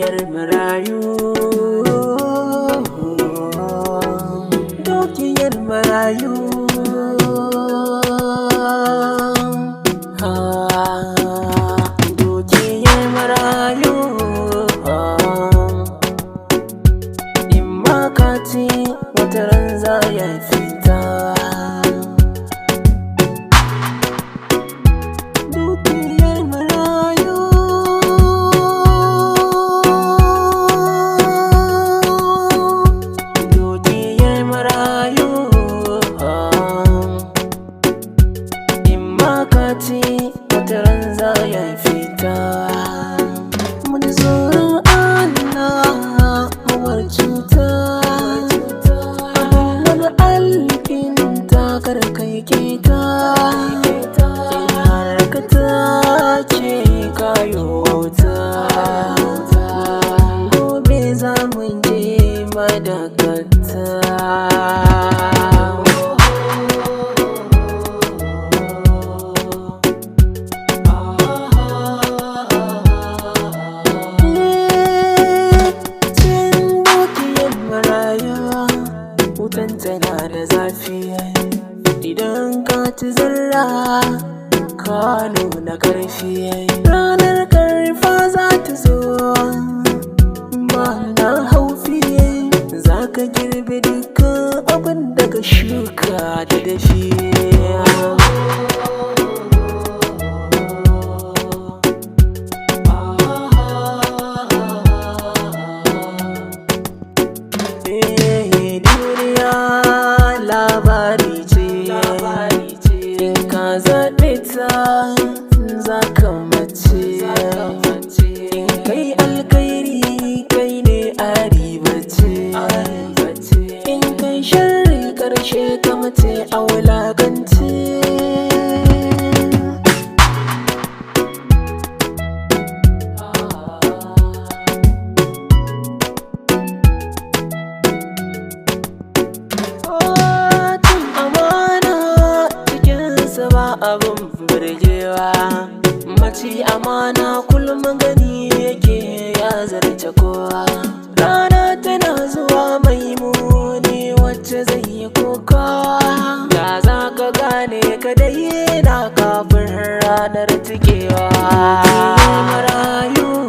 dukiyar marayu, dukiyar marayu. Dukiyar marayu, in makaci wata ran za ya fita. Dukiyar marayu, dukiyar marayu, in makaci wata ran za ya fita. Mun tsoron Allah mawar cuta, wani alfin takar kai keta. In har ka tace kayo wauta, gobe za mu je madakata. Wutan tana da zafi, idan ka ci zarra ka nuna ƙarfi. Ranar ƙarfa za ta zo ba na haufi, za ka girbe dukkan abin da ka shuka da dafi. Labari ce, in ka zaɓe ta za ka mace. In kai alkairi kai ne a ribace, in kai sharri ƙarshe ka mace a wulakance. Ba abin burgewa, mace amana kullum gani yake ya zarce kowa. Rana tana zuwa mai muni wacce zai yi kuka, da za ka gane ka daina kafin ranar tikewa. Marayu